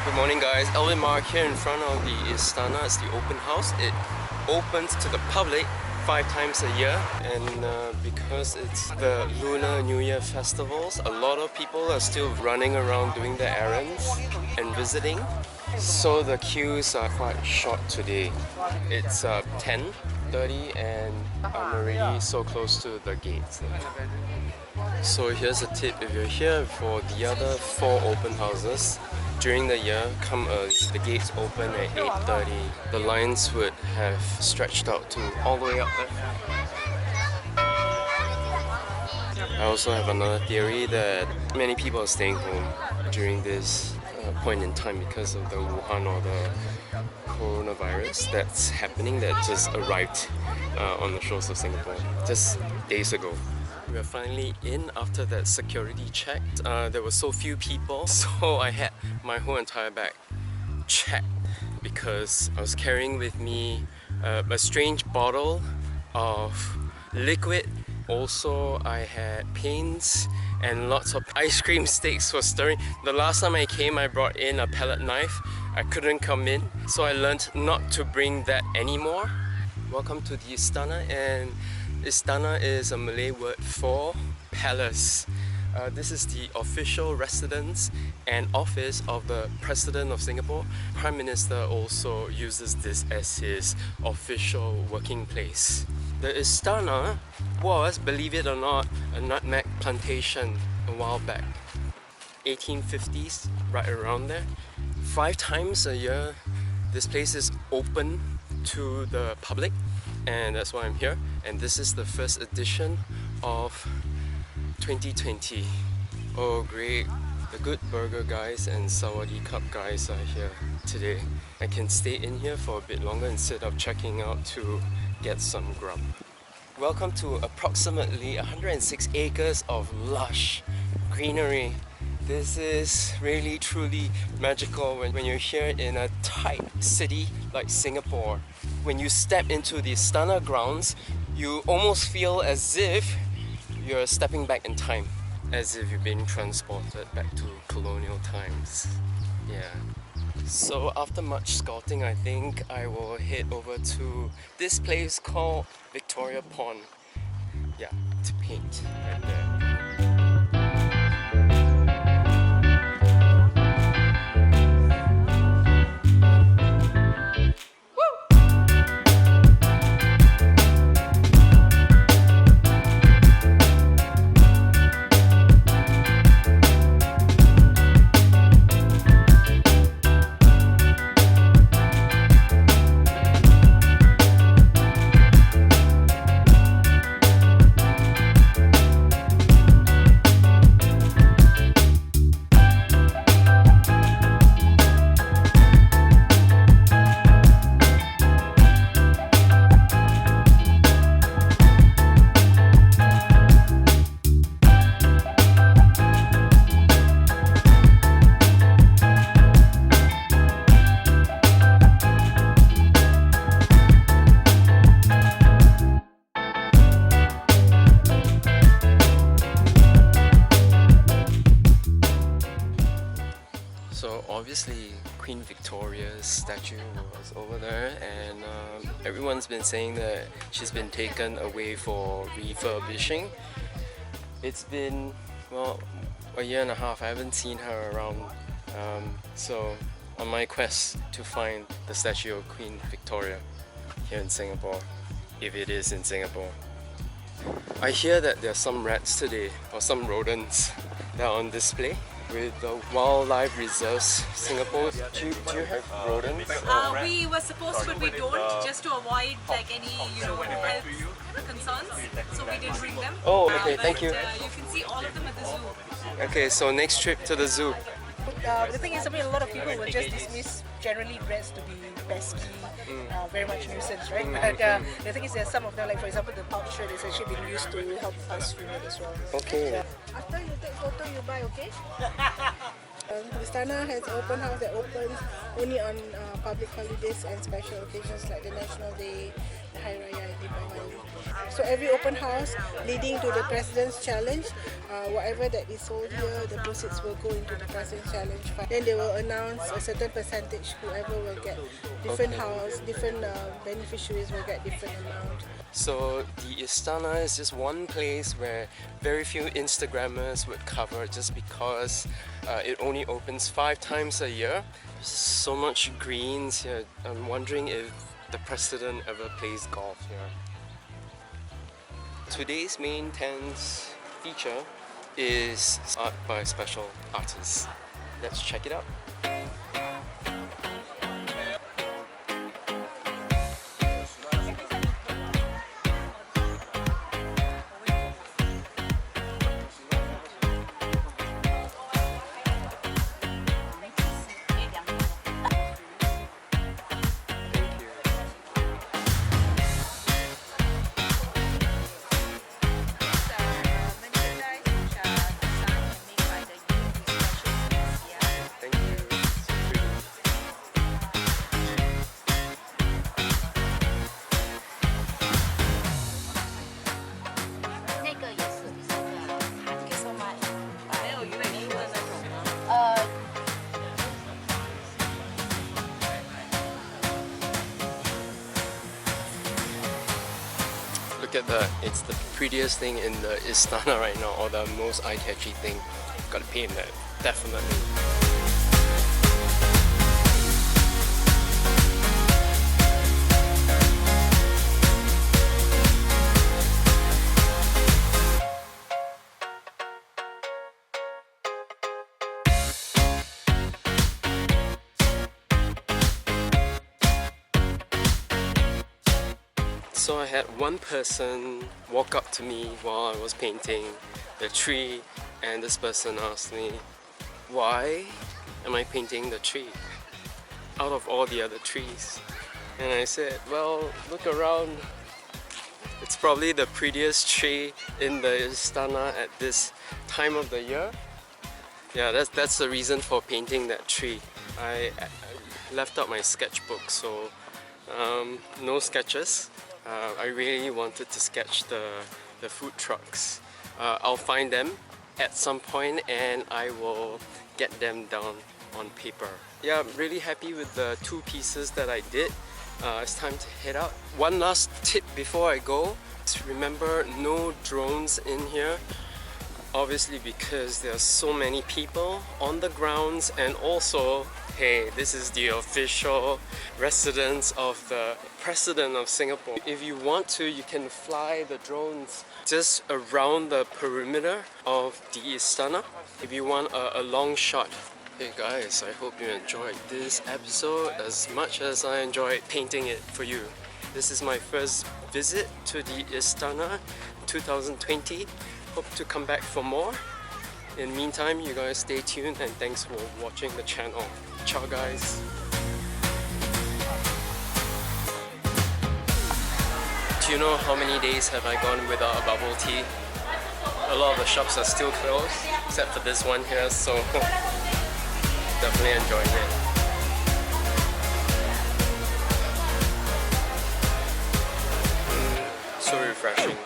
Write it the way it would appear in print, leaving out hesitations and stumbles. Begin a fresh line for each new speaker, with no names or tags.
Good morning guys, Alvin here in front of the Istana. It's the open house. It opens to the public 5 times a year, and because it's the Lunar New Year festivals, a lot of people are still running around doing their errands and visiting. So the queues are quite short today. It's 10:30 and I'm already so close to the gates. So here's a tip: if you're here for the other 4 open houses during the year, come early. The gates open at 8:30. The lines would have stretched out to all the way up there. I also have another theory that many people are staying home during this point in time because of the Wuhan or the coronavirus that's happening, that just arrived on the shores of Singapore just days ago. We are finally in after that security check. There were so few people, so I had my whole entire bag checked because I was carrying with me a strange bottle of liquid. Also, I had paints and lots of ice cream sticks for stirring. The last time I came, I brought in a palette knife. I couldn't come in, so I learned not to bring that anymore. Welcome to the Istana, and Istana is a Malay word for palace. This is the official residence and office of the President of Singapore. Prime Minister also uses this as his official working place. The Istana was, believe it or not, a nutmeg plantation a while back. 1850s, right around there. 5 times a year, this place is open to the public, and that's why I'm here. And this is the first edition of 2020. Oh great, the Good Burger guys and Sawadee Cup guys are here today. I can stay in here for a bit longer instead of checking out to get some grub. Welcome to approximately 106 acres of lush greenery. This is really truly magical when you're here in a tight city like Singapore. When you step into the Istana grounds, you almost feel as if you're stepping back in time, as if you've been transported back to colonial times. Yeah. So after much scouting, I think I will head over to this place called Victoria Pond. Yeah, to paint right there. Obviously, Queen Victoria's statue was over there, and everyone's been saying that she's been taken away for refurbishing. It's been, well, a year and a half. I haven't seen her around. So on my quest to find the statue of Queen Victoria here in Singapore, if it is in Singapore. I hear that there are some rats today, or some rodents, that are on display with the Wildlife Reserves Singapore. Do you have rodents?
We were supposed to, but we don't, just to avoid like any health concerns. So we didn't bring them.
Oh, okay, thank you.
You can see all of them at the zoo.
Okay, so next trip to the zoo.
The thing is, I mean, a lot of people will just dismiss generally rats to be pesky, very much nuisance, right? But the thing is, there are some of them, like for example, the pouch shirt is actually being used to help us human as well.
Okay.
So, after you take photo, you buy, okay? The Istana has open house that opens only on public holidays and special occasions like the National Day, Hari Raya and Deepavali. So every open house leading to the President's Challenge, whatever that is sold here, the proceeds will go into the President's Challenge fund. Then they will announce a certain percentage, whoever will get different house, different beneficiaries will get different amount.
So the Istana is just one place where very few Instagrammers would cover just because it only opens 5 times a year. There's so much greens here. I'm wondering if the president ever plays golf here. Today's main tent's feature is art by special artists. Let's check it out. Look at that, it's the prettiest thing in the Istana right now, or the most eye-catchy thing. Gotta paint that, definitely. So I had one person walk up to me while I was painting the tree, and this person asked me, why am I painting the tree out of all the other trees? And I said, well, look around. It's probably the prettiest tree in the Istana at this time of the year. Yeah, that's the reason for painting that tree. I left out my sketchbook, so no sketches. I really wanted to sketch the food trucks. I'll find them at some point and I will get them down on paper. Yeah, I'm really happy with the 2 pieces that I did. It's time to head out. One last tip before I go, remember no drones in here. Obviously because there are so many people on the grounds, and also, hey, this is the official residence of the President of Singapore. If you want to, you can fly the drones just around the perimeter of the Istana if you want a long shot. Hey guys, I hope you enjoyed this episode as much as I enjoyed painting it for you. This is my first visit to the Istana 2020. Hope to come back for more. In the meantime, you guys stay tuned and thanks for watching the channel. Ciao guys! Do you know how many days have I gone without a bubble tea? A lot of the shops are still closed, except for this one here, so definitely enjoying it. So refreshing.